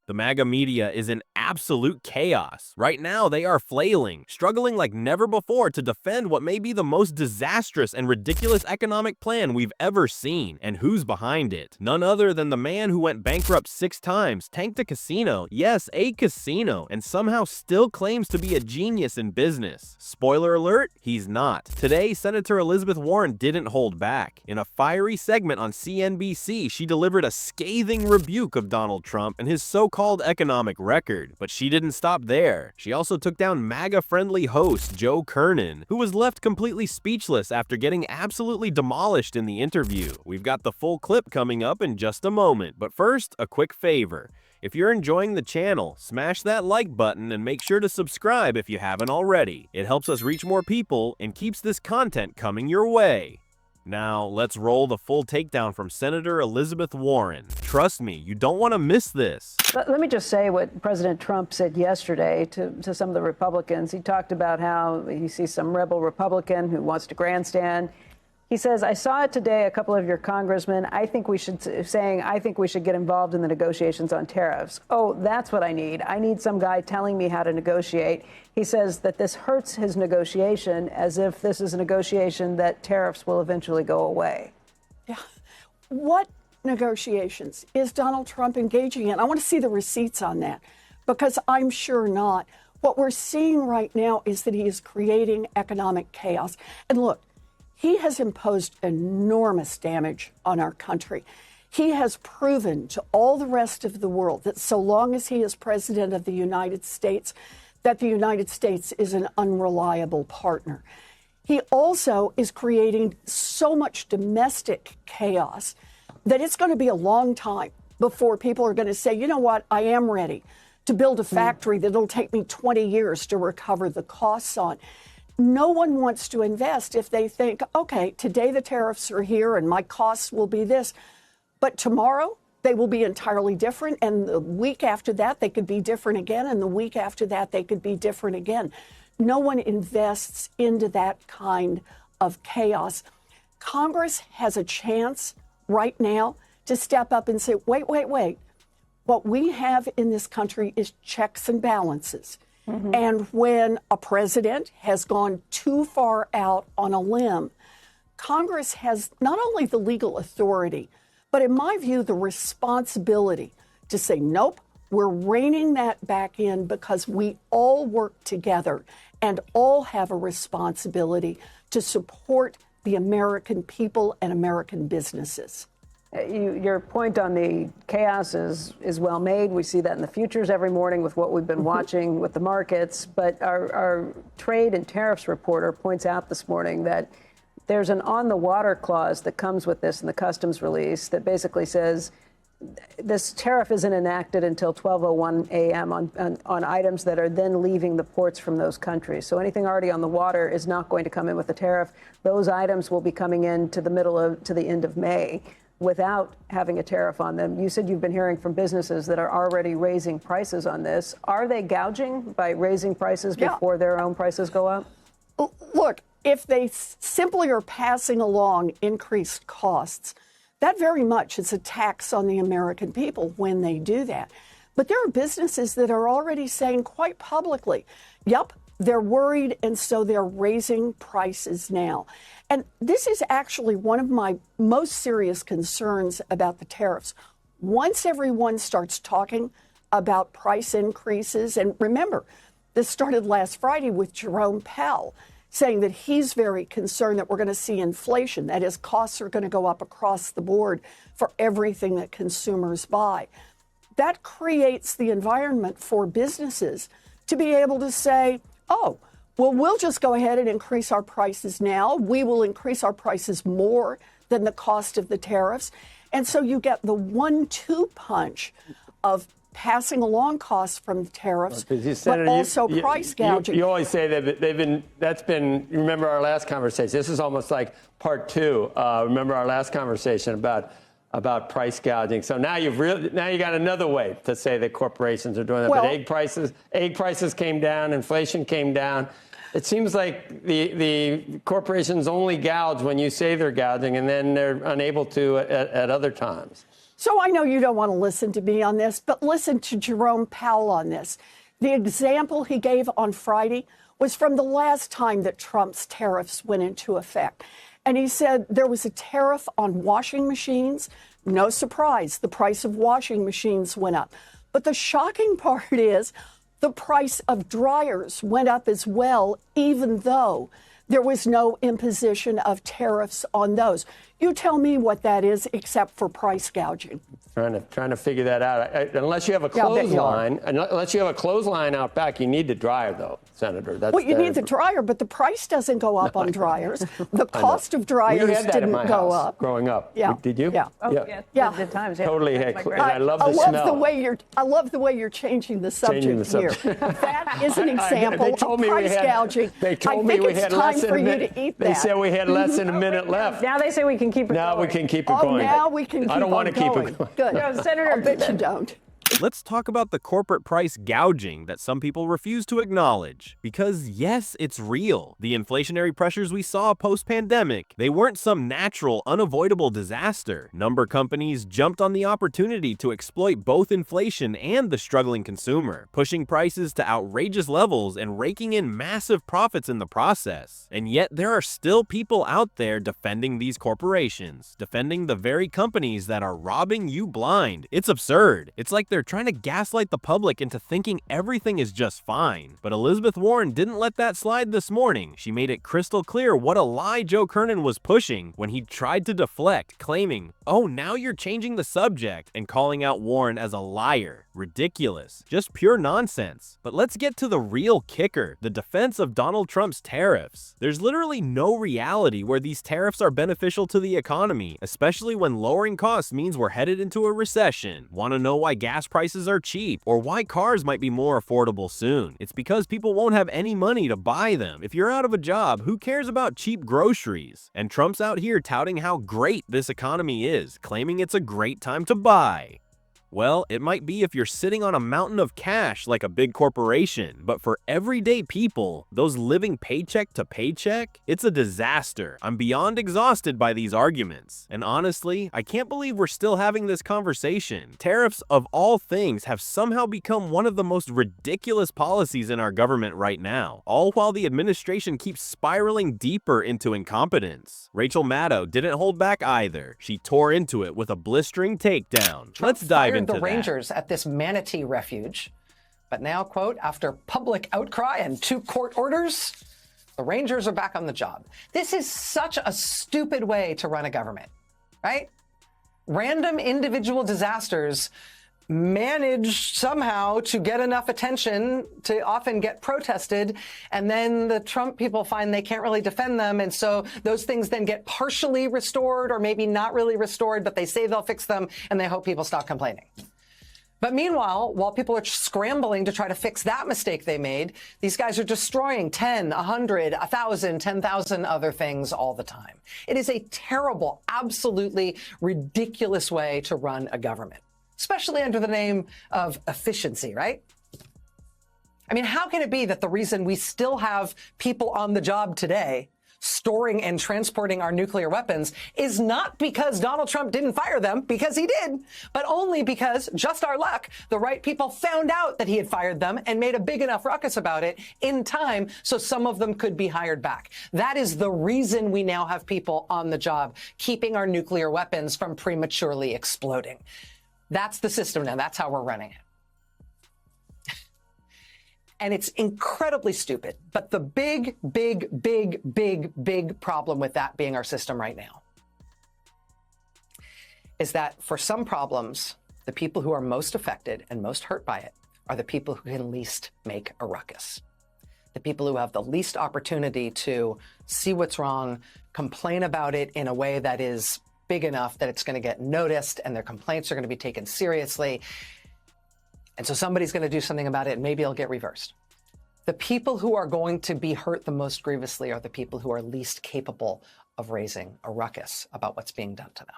The MAGA media is in absolute chaos. Right now, they are flailing, struggling like never before to defend what may be the most disastrous and ridiculous economic plan we've ever seen. And who's behind it? None other than the man who went bankrupt 6 times, tanked a casino, yes, a casino, and somehow still claims to be a genius in business. Spoiler alert, he's not. Today, Senator Elizabeth Warren didn't hold back. In a fiery segment on CNBC, she delivered a scathing rebuke of Donald Trump and his so-called economic record. But she didn't stop there. She also took down MAGA-friendly host Joe Kernan, who was left completely speechless after getting absolutely demolished in the interview. We've got the full clip coming up in just a moment, but first, a quick favor. If you're enjoying the channel, smash that like button and make sure to subscribe if you haven't already. It helps us reach more people and keeps this content coming your way. Now, let's roll the full takedown from Senator Elizabeth Warren. Trust me, you don't want to miss this. Let me just say what President Trump said yesterday to some of the Republicans. He talked about how he sees some rebel Republican who wants to grandstand. He says, I saw it today, a couple of your congressmen, I think we should get involved in the negotiations on tariffs. Oh, that's what I need. I need some guy telling me how to negotiate. He says that this hurts his negotiation, as if this is a negotiation that tariffs will eventually go away. Yeah. What negotiations is Donald Trump engaging in? I want to see the receipts on that, because I'm sure not. What we're seeing right now is that he is creating economic chaos. And look, he has imposed enormous damage on our country. He has proven to all the rest of the world that so long as he is president of the United States, that the United States is an unreliable partner. He also is creating so much domestic chaos that it's going to be a long time before people are going to say, you know what, I am ready to build a factory that'll take me 20 years to recover the costs on. No one wants to invest if they think, okay, today the tariffs are here and my costs will be this, but tomorrow they will be entirely different, and the week after that they could be different again, and the week after that they could be different again. No one invests into that kind of chaos. Congress has a chance right now to step up and say, wait. What we have in this country is checks and balances. Mm-hmm. And when a president has gone too far out on a limb, Congress has not only the legal authority, but in my view, the responsibility to say, nope, we're reining that back in, because we all work together and all have a responsibility to support the American people and American businesses. Your point on the chaos is well made. We see that in the futures every morning with what we've been watching with the markets. But our trade and tariffs reporter points out this morning that there's an on-the-water clause that comes with this in the customs release that basically says this tariff isn't enacted until 12:01 a.m. on items that are then leaving the ports from those countries. So anything already on the water is not going to come in with a tariff. Those items will be coming in to the end of May without having a tariff on them. You said you've been hearing from businesses that are already raising prices on this. Are they gouging by raising prices before their own prices go up? Look, if they simply are passing along increased costs, that very much is a tax on the American people when they do that. But there are businesses that are already saying quite publicly, yep, they're worried, and so they're raising prices now. And this is actually one of my most serious concerns about the tariffs. Once everyone starts talking about price increases, and remember, this started last Friday with Jerome Powell saying that he's very concerned that we're going to see inflation. That is, costs are going to go up across the board for everything that consumers buy. That creates the environment for businesses to be able to say, oh, well, we'll just go ahead and increase our prices now. We will increase our prices more than the cost of the tariffs. And so you get the 1-2 punch of passing along costs from the tariffs, but also price gouging. You always say that you remember our last conversation. This is almost like part 2. Remember our last conversation about price gouging. So now you got another way to say that corporations are doing that. Well, but egg prices came down, inflation came down. It seems like the corporations only gouge when you say they're gouging, and then they're unable to at other times. So I know you don't want to listen to me on this, but listen to Jerome Powell on this. The example he gave on Friday was from the last time that Trump's tariffs went into effect. And he said there was a tariff on washing machines. No surprise, the price of washing machines went up. But the shocking part is the price of dryers went up as well, even though there was no imposition of tariffs on those. You tell me what that is, except for price gouging. Trying to figure that out. Unless you have a clothesline, unless you have a clothesline out back, you need the dryer, though, Senator. Well, you need the dryer, but the price doesn't go up on dryers. The cost of dryers didn't go up. Growing up. Yeah. Did you? Yeah. Oh, yeah. The times, yeah. Totally. And I love the smell. I love the way you're changing the subject here. That is an example of price gouging. They told me we had less than a minute. They said we had less than a minute left. Now they say we can keep it going. Now we can keep it going. Now we can keep it going. I don't want to keep it going. Good. No, Senator, I bet you don't. Let's talk about the corporate price gouging that some people refuse to acknowledge. Because yes, it's real. The inflationary pressures we saw post-pandemic, they weren't some natural, unavoidable disaster. Number companies jumped on the opportunity to exploit both inflation and the struggling consumer, pushing prices to outrageous levels and raking in massive profits in the process. And yet there are still people out there defending these corporations, defending the very companies that are robbing you blind. It's absurd. It's like they're trying to gaslight the public into thinking everything is just fine. But Elizabeth Warren didn't let that slide this morning. She made it crystal clear what a lie Joe Kernan was pushing when he tried to deflect, claiming, "Oh, now you're changing the subject," and calling out Warren as a liar. Ridiculous. Just pure nonsense. But let's get to the real kicker, the defense of Donald Trump's tariffs. There's literally no reality where these tariffs are beneficial to the economy, especially when lowering costs means we're headed into a recession. Want to know why gas prices are cheap or why cars might be more affordable soon? It's because people won't have any money to buy them. If you're out of a job, who cares about cheap groceries? And Trump's out here touting how great this economy is, claiming it's a great time to buy. Well, it might be if you're sitting on a mountain of cash like a big corporation, but for everyday people, those living paycheck to paycheck, it's a disaster. I'm beyond exhausted by these arguments. And honestly, I can't believe we're still having this conversation. Tariffs, of all things, have somehow become one of the most ridiculous policies in our government right now, all while the administration keeps spiraling deeper into incompetence. Rachel Maddow didn't hold back either. She tore into it with a blistering takedown. Let's dive into the Rangers at this manatee refuge. But now, quote, after public outcry and 2 court orders, the Rangers are back on the job. This is such a stupid way to run a government, right? Random individual disasters manage somehow to get enough attention to often get protested, and then the Trump people find they can't really defend them, and so those things then get partially restored or maybe not really restored, but they say they'll fix them and they hope people stop complaining. But meanwhile, while people are scrambling to try to fix that mistake they made, these guys are destroying 10, 100, 1,000, 10,000 other things all the time. It is a terrible, absolutely ridiculous way to run a government, especially under the name of efficiency, right? I mean, how can it be that the reason we still have people on the job today storing and transporting our nuclear weapons is not because Donald Trump didn't fire them, because he did, but only because, just our luck, the right people found out that he had fired them and made a big enough ruckus about it in time so some of them could be hired back. That is the reason we now have people on the job, keeping our nuclear weapons from prematurely exploding. That's the system now. That's how we're running it. And it's incredibly stupid. But the big problem with that being our system right now is that for some problems, the people who are most affected and most hurt by it are the people who can least make a ruckus. The people who have the least opportunity to see what's wrong, complain about it in a way that is big enough that it's going to get noticed and their complaints are going to be taken seriously. And so somebody's going to do something about it and maybe it'll get reversed. The people who are going to be hurt the most grievously are the people who are least capable of raising a ruckus about what's being done to them.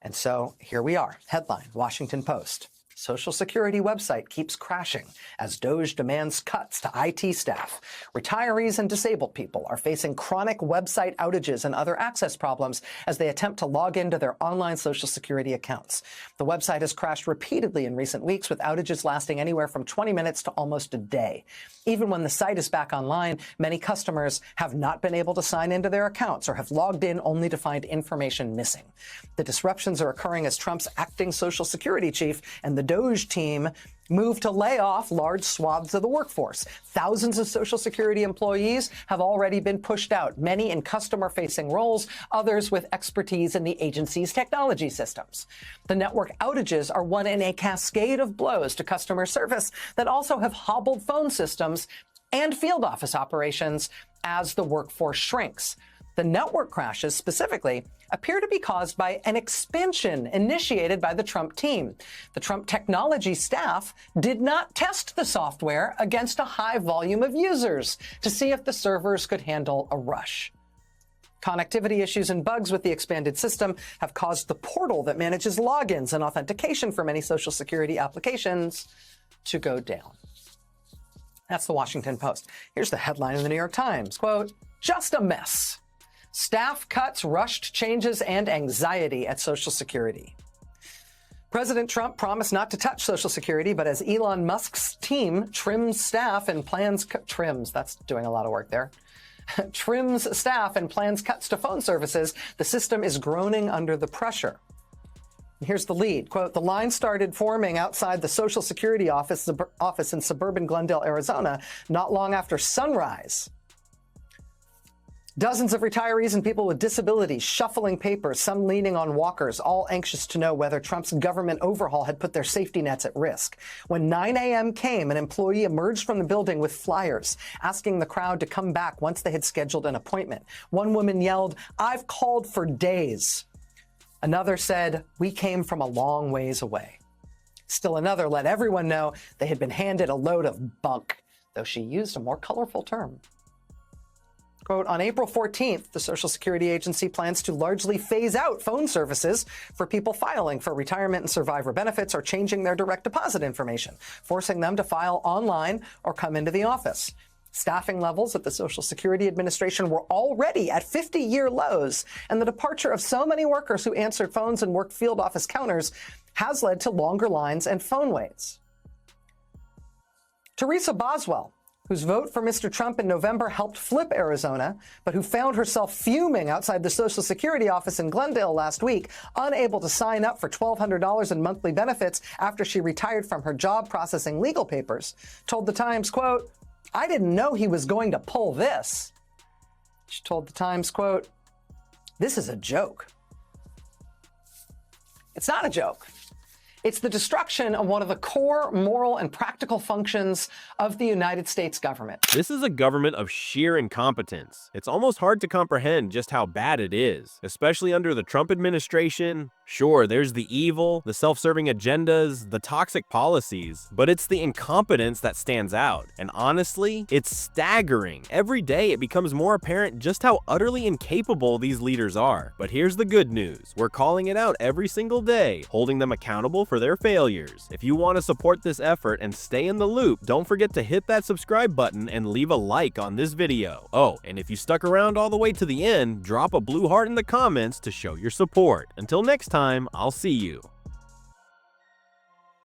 And so here we are. Headline, Washington Post. Social Security website keeps crashing as DOGE demands cuts to IT staff. Retirees and disabled people are facing chronic website outages and other access problems as they attempt to log into their online Social Security accounts. The website has crashed repeatedly in recent weeks, with outages lasting anywhere from 20 minutes to almost a day. Even when the site is back online, many customers have not been able to sign into their accounts or have logged in only to find information missing. The disruptions are occurring as Trump's acting Social Security chief and the DOGE team move to lay off large swaths of the workforce. Thousands of Social Security employees have already been pushed out, many in customer-facing roles, others with expertise in the agency's technology systems. The network outages are one in a cascade of blows to customer service that also have hobbled phone systems and field office operations as the workforce shrinks. The network crashes specifically appear to be caused by an expansion initiated by the Trump team. The Trump technology staff did not test the software against a high volume of users to see if the servers could handle a rush. Connectivity issues and bugs with the expanded system have caused the portal that manages logins and authentication for many Social Security applications to go down. That's the Washington Post. Here's the headline in the New York Times. Quote, "Just a mess. Staff cuts, rushed changes, and anxiety at Social Security." President Trump promised not to touch Social Security, but as Elon Musk's team trims staff and plans that's doing a lot of work there. Trims staff and plans cuts to phone services, the system is groaning under the pressure. Here's the lead. Quote, "The line started forming outside the Social Security office in suburban Glendale, Arizona, not long after sunrise. Dozens of retirees and people with disabilities shuffling papers, some leaning on walkers, all anxious to know whether Trump's government overhaul had put their safety nets at risk. When 9 a.m. came, an employee emerged from the building with flyers, asking the crowd to come back once they had scheduled an appointment. One woman yelled, 'I've called for days.' Another said, 'We came from a long ways away.' Still another let everyone know they had been handed a load of bunk, though she used a more colorful term. Quote, "On April 14th, the Social Security agency plans to largely phase out phone services for people filing for retirement and survivor benefits or changing their direct deposit information, forcing them to file online or come into the office. Staffing levels at the Social Security Administration were already at 50-year lows, and the departure of so many workers who answered phones and worked field office counters has led to longer lines and phone waits." Teresa Boswell, whose vote for Mr. Trump in November helped flip Arizona, but who found herself fuming outside the Social Security office in Glendale last week, unable to sign up for $1,200 in monthly benefits after she retired from her job processing legal papers, told the Times, quote, "I didn't know he was going to pull this." She told the Times, quote, "This is a joke." It's not a joke. It's the destruction of one of the core moral and practical functions of the United States government. This is a government of sheer incompetence. It's almost hard to comprehend just how bad it is, especially under the Trump administration. Sure, there's the evil, the self-serving agendas, the toxic policies, but it's the incompetence that stands out. And honestly, it's staggering. Every day it becomes more apparent just how utterly incapable these leaders are. But here's the good news. We're calling it out every single day, holding them accountable for their failures. If you want to support this effort and stay in the loop, don't forget to hit that subscribe button and leave a like on this video. Oh, and if you stuck around all the way to the end, drop a blue heart in the comments to show your support. Until next time, I'll see you.